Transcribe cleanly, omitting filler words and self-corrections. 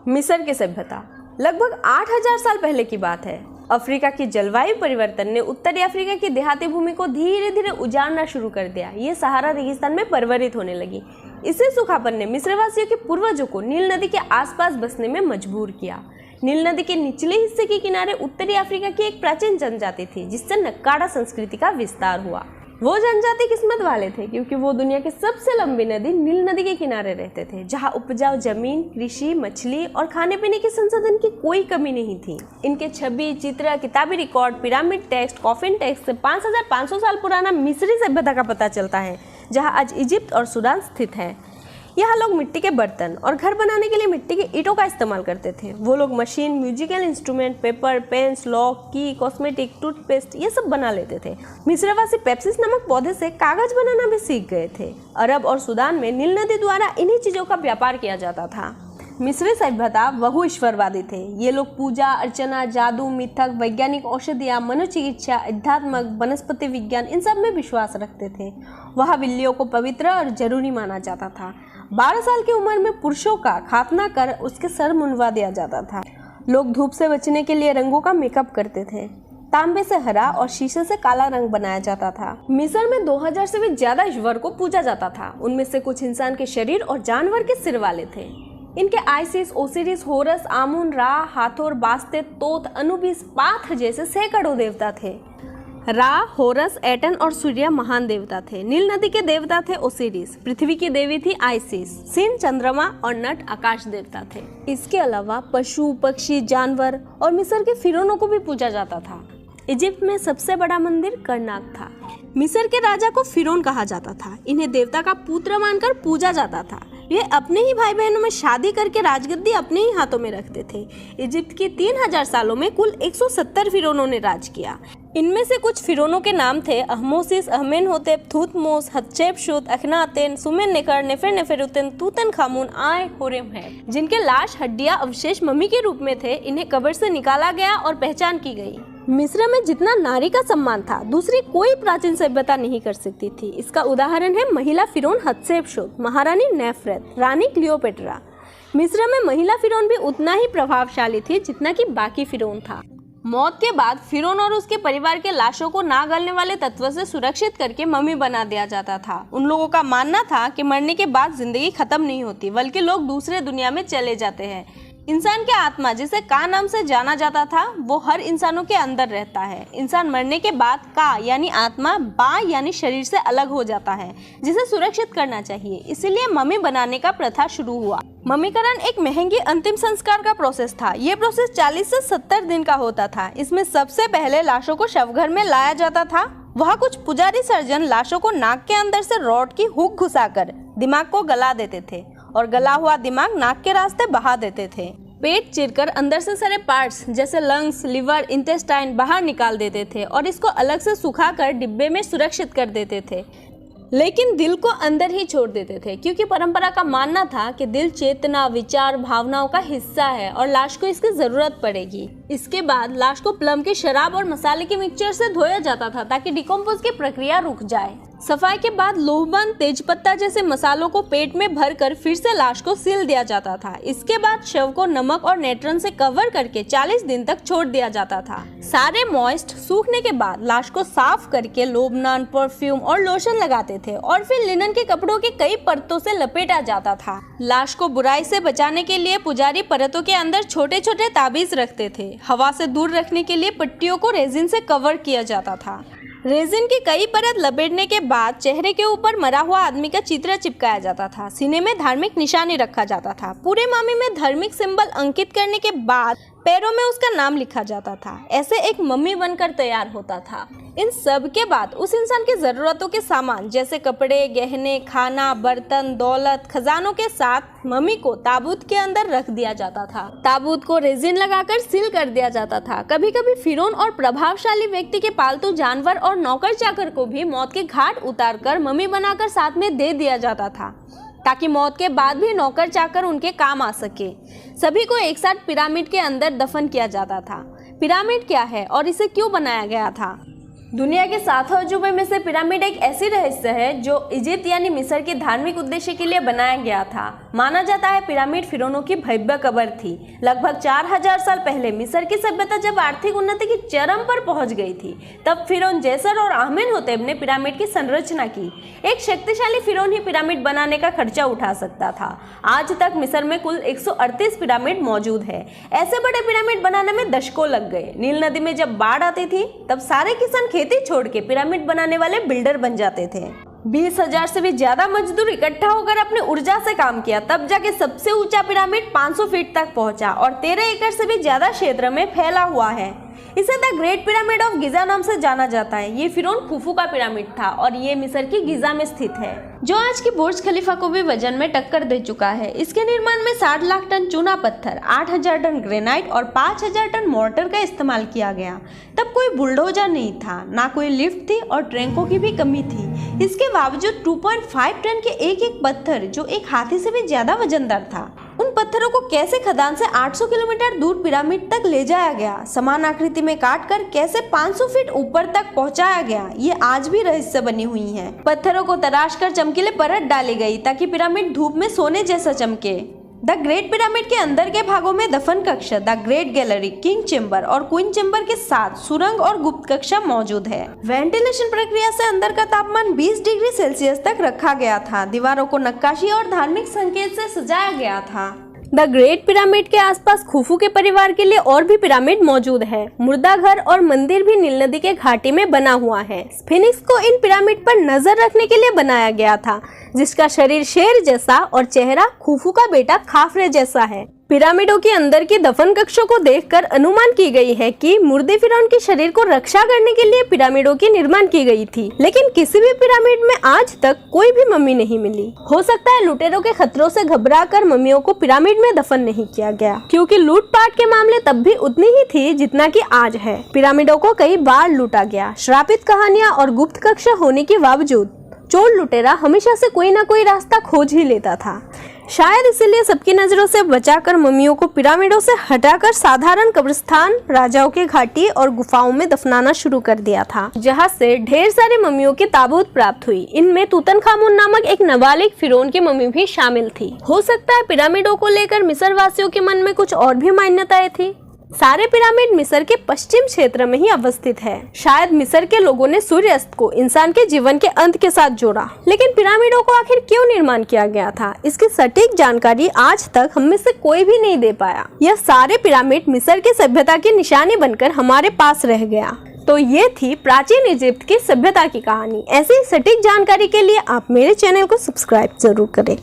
मिस्र की सभ्यता लगभग 8000 साल पहले की बात है। अफ्रीका की जलवायु परिवर्तन ने उत्तरी अफ्रीका की देहाती भूमि को धीरे धीरे उजाड़ना शुरू कर दिया। ये सहारा रेगिस्तान में परिवर्तित होने लगी। इसी सूखापन ने मिस्रवासियों के पूर्वजों को नील नदी के आसपास बसने में मजबूर किया। नील नदी के निचले हिस्से के किनारे उत्तरी अफ्रीका की एक प्राचीन जनजाति थी, जिससे नक्काडा संस्कृति का विस्तार हुआ। वो जनजाति किस्मत वाले थे क्योंकि वो दुनिया की सबसे लंबी नदी नील नदी के किनारे रहते थे, जहाँ उपजाऊ जमीन, कृषि, मछली और खाने पीने के संसाधन की कोई कमी नहीं थी। इनके छवि, चित्र, किताबी record, pyramid text, coffin text से 5500 साल पुराना मिस्री सभ्यता का पता चलता है, जहाँ आज इजिप्ट और सूडान स्थित है। यहाँ लोग मिट्टी के बर्तन और घर बनाने के लिए मिट्टी के ईंटों का इस्तेमाल करते थे। वो लोग machine, musical instrument, paper, pens, lock, key, cosmetic, toothpaste ये सब बना लेते थे। मिस्रवासी पेप्सिस नामक पौधे से कागज बनाना भी सीख गए थे। अरब और सूडान में नील नदी द्वारा इन्हीं चीजों का व्यापार किया जाता था। मिस्री सभ्यता बहु ईश्वरवादी थे। ये लोग पूजा अर्चना, जादू, मिथक, वैज्ञानिक औषधियाँ, मनोचिकित्सा, अध्यात्म, वनस्पति विज्ञान इन सब में विश्वास रखते थे। वहाँ बिल्लियों को पवित्र और जरूरी माना जाता था। 12 साल की उम्र में पुरुषों का खतना कर उसके सर मुंडवा दिया जाता था। लोग धूप से बचने के लिए रंगों का मेकअप करते थे। तांबे से हरा और शीशे से काला रंग बनाया जाता था। मिस्र में 2000 से भी ज्यादा ईश्वर को पूजा जाता था। उनमें से कुछ इंसान के शरीर और जानवर के सिर वाले थे। इनके आइसिस, ओसिरिस, होरस, आमुन, रा, हाथोर, बास्तेत, तोत, अनुबिस, पाथ जैसे सैकड़ों देवता थे। रा, होरस, एटन और सूर्य महान देवता थे। नील नदी के देवता थे ओसिरिस। पृथ्वी की देवी थी आइसिस। सिन चंद्रमा और नट आकाश देवता थे। इसके अलावा पशु, पक्षी, जानवर और मिस्र के फिरौनों को भी पूजा जाता था। इजिप्ट में सबसे बड़ा मंदिर करनाक था। मिस्र के राजा को फिरौन कहा जाता था। इन्हें देवता का पुत्र मानकर पूजा जाता था। वे अपने ही भाई बहनों में शादी करके राजगद्दी अपने ही हाथों में रखते थे। इजिप्ट की 3000 सालों में कुल 170 फिरौनों ने राज किया। इनमें से कुछ फिरौनों के नाम थे अहमोसिस, अहमेनहोतेप, थूतमोस, हत्शेपसुत, अखनातेन, सुमेननेकर, नेफेरनेफेरुतन, तूतनखामुन, आय, होरेम है, जिनके लाश, हड्डियां अवशेष मम्मी के रूप में थे। इन्हें कब्र से निकाला गया और पहचान की गई। मिस्र में जितना नारी का सम्मान था, दूसरी कोई प्राचीन सभ्यता नहीं कर सकती थी। इसका उदाहरण है महिला फिरौन हत्शेपसुत, महारानी नेफरेत, रानी क्लियोपेट्रा। मिस्र में महिला फिरौन भी उतना ही प्रभावशाली थी जितना कि बाकी फिरौन था। मौत के बाद फिरौन और उसके परिवार के लाशों को ना गलने वाले तत्व से सुरक्षित करके मम्मी बना दिया जाता था। उन लोगों का मानना था कि मरने के बाद जिंदगी खत्म नहीं होती, बल्कि लोग दूसरे दुनिया में चले जाते हैं। इंसान की आत्मा, जिसे का नाम से जाना जाता था, वो हर इंसानों के अंदर रहता है। इंसान मरने के बाद का यानी आत्मा, बा यानी शरीर से अलग हो जाता है, जिसे सुरक्षित करना चाहिए। इसीलिए मम्मी बनाने का प्रथा शुरू हुआ। मम्मीकरण एक महंगी अंतिम संस्कार का प्रोसेस था। ये प्रोसेस 40 से 70 दिन का होता था। इसमें सबसे पहले लाशों को शवघर में लाया जाता था। वहाँ कुछ पुजारी सर्जन लाशों को नाक के अंदर से रॉड की हुक घुसाकर दिमाग को गला देते थे और गला हुआ दिमाग नाक के रास्ते बहा देते थे। पेट चीरकर अंदर से सारे पार्ट्स जैसे लंग्स, लिवर, इंटेस्टाइन बाहर निकाल देते थे और इसको अलग से सुखाकर डिब्बे में सुरक्षित कर देते थे। लेकिन दिल को अंदर ही छोड़ देते थे, क्योंकि परंपरा का मानना था कि दिल चेतना, विचार, भावनाओं का हिस्सा है और लाश को इसकी जरूरत पड़ेगी। इसके बाद लाश को प्लम की शराब और मसाले के मिक्सचर से धोया जाता था ताकि डिकम्पोज की प्रक्रिया रुक जाए। सफाई के बाद लोहबन, तेजपत्ता जैसे मसालों को पेट में भरकर फिर से लाश को सील दिया जाता था। इसके बाद शव को नमक और नेट्रन से कवर करके 40 दिन तक छोड़ दिया जाता था। सारे मॉइस्ट सूखने के बाद लाश को साफ करके लोबनान, परफ्यूम और लोशन लगाते थे और फिर लिनन के कपड़ों की कई परतों से लपेटा जाता था। लाश को बुराई से बचाने के लिए पुजारी परतों के अंदर छोटे छोटे ताबीज रखते थे। हवा से दूर रखने के लिए पट्टियों को रेजिन से कवर किया जाता था। रेजिन की कई परत लपेटने के बाद चेहरे के ऊपर मरा हुआ आदमी का चित्र चिपकाया जाता था। सीने में धार्मिक निशानी रखा जाता था। पूरे मम्मी में धार्मिक सिंबल अंकित करने के बाद पैरों में उसका नाम लिखा जाता था। ऐसे एक मम्मी बनकर तैयार होता था। इन सब के बाद उस इंसान की जरूरतों के सामान जैसे कपड़े, गहने, खाना, बर्तन, दौलत, खजानों के साथ मम्मी को ताबूत के अंदर रख दिया जाता था। ताबूत को रेजिन लगाकर सील कर दिया जाता था। कभी कभी फिरौन और प्रभावशाली व्यक्ति के पालतू जानवर और नौकर चाकर को भी मौत के घाट उतारकर मम्मी बनाकर साथ में दे दिया जाता था, ताकि मौत के बाद भी नौकर चाकर उनके काम आ सके। सभी को एक साथ पिरामिड के अंदर दफन किया जाता था। पिरामिड क्या है और इसे क्यों बनाया गया था? दुनिया के 7 अजूबे में से पिरामिड एक ऐसी रहस्य है जो इजिप्ट यानी मिस्र के धार्मिक उद्देश्य के लिए बनाया गया था। माना जाता है पिरामिड फिरौनों की भव्य कब्र थी। लगभग 4000 साल पहले मिस्र की सभ्यता जब आर्थिक उन्नति की चरम पर पहुंच गई थी, तब फिरौन जैसर और आमेनहोतेप ने पिरामिड की संरचना की। एक शक्तिशाली फिरौन ही पिरामिड बनाने का खर्चा उठा सकता था। आज तक मिस्र में कुल 138 पिरामिड मौजूद है। ऐसे बड़े पिरामिड बनाने में दशकों लग गए। नील नदी में जब बाढ़ आती थी, तब सारे किसान खेती छोड़ के पिरामिड बनाने वाले बिल्डर बन जाते थे। 20,000 से भी ज्यादा मजदूर इकट्ठा होकर अपनी ऊर्जा से काम किया, तब जाके सबसे ऊंचा पिरामिड 500 फीट तक पहुंचा और 13 एकड़ से भी ज्यादा क्षेत्र में फैला हुआ है। इसे द ग्रेट पिरामिड ऑफ गिजा नाम से जाना जाता है। ये फिरौन खुफू का पिरामिड था और ये मिस्र की गिजा में स्थित है, जो आज की बुर्ज खलीफा को भी वजन में टक्कर दे चुका है। इसके निर्माण में 60 लाख टन चूना पत्थर, 8000 टन ग्रेनाइट और 5000 टन मोर्टर का इस्तेमाल किया गया। तब कोई बुलडोजर नहीं था, ना कोई लिफ्ट थी और ट्रकों की भी कमी थी। इसके बावजूद 2.5 टन के एक पत्थर, जो एक हाथी से भी ज्यादा वजनदार था, उन पत्थरों को कैसे खदान से 800 किलोमीटर दूर पिरामिड तक ले जाया गया, समान आकृति में काट कर कैसे 500 फीट ऊपर तक पहुंचाया गया, ये आज भी रहस्य बनी हुई है। पत्थरों को तराश कर चमकीले परत डाली गई ताकि पिरामिड धूप में सोने जैसा चमके। द ग्रेट पिरामिड के अंदर के भागों में दफन कक्ष, the great gallery, king chamber और क्वीन चेम्बर के साथ सुरंग और गुप्त कक्षा मौजूद है। वेंटिलेशन प्रक्रिया से अंदर का तापमान 20 डिग्री सेल्सियस तक रखा गया था। दीवारों को नक्काशी और धार्मिक संकेत से सजाया गया था। द ग्रेट पिरामिड के आसपास खुफू के परिवार के लिए और भी पिरामिड मौजूद है। मुर्दा घर और मंदिर भी नील नदी के घाटी में बना हुआ है। स्फिनिक्स को इन पिरामिड पर नजर रखने के लिए बनाया गया था, जिसका शरीर शेर जैसा और चेहरा खुफू का बेटा खाफरे जैसा है। पिरामिडों के अंदर की दफन कक्षों को देखकर अनुमान की गई है कि मुर्दे फिरौन के शरीर को रक्षा करने के लिए पिरामिडों की निर्माण की गई थी, लेकिन किसी भी पिरामिड में आज तक कोई भी मम्मी नहीं मिली। हो सकता है लुटेरों के खतरों से घबराकर मम्मियों को पिरामिड में दफन नहीं किया गया, क्योंकि लूटपाट के मामले तब भी उतनी ही थी जितना कि आज है। पिरामिडों को कई बार लूटा गया। श्रापित कहानियां और गुप्त कक्षा होने के बावजूद चोर लुटेरा हमेशा से कोई ना कोई रास्ता खोज ही लेता था। शायद इसीलिए सबकी नजरों से बचाकर मम्मियों को पिरामिडों से हटाकर साधारण कब्रिस्तान, राजाओं के घाटी और गुफाओं में दफनाना शुरू कर दिया था, जहां से ढेर सारी मम्मियों की ताबूत प्राप्त हुई। इनमें तूतनखामुन नामक एक नाबालिग फिरौन की मम्मी भी शामिल थी। हो सकता है पिरामिडों को लेकर मिस्र वासियों के मन में कुछ और भी मान्यताएं थी। सारे पिरामिड मिस्र के पश्चिम क्षेत्र में ही अवस्थित है। शायद मिस्र के लोगों ने सूर्यास्त को इंसान के जीवन के अंत के साथ जोड़ा। लेकिन पिरामिडों को आखिर क्यों निर्माण किया गया था, इसकी सटीक जानकारी आज तक हम में से कोई भी नहीं दे पाया। यह सारे पिरामिड मिस्र की सभ्यता की निशानी बनकर हमारे पास रह गया। तो ये थी प्राचीन इजिप्ट की सभ्यता की कहानी। ऐसी सटीक जानकारी के लिए आप मेरे चैनल को सब्सक्राइब जरूर करें।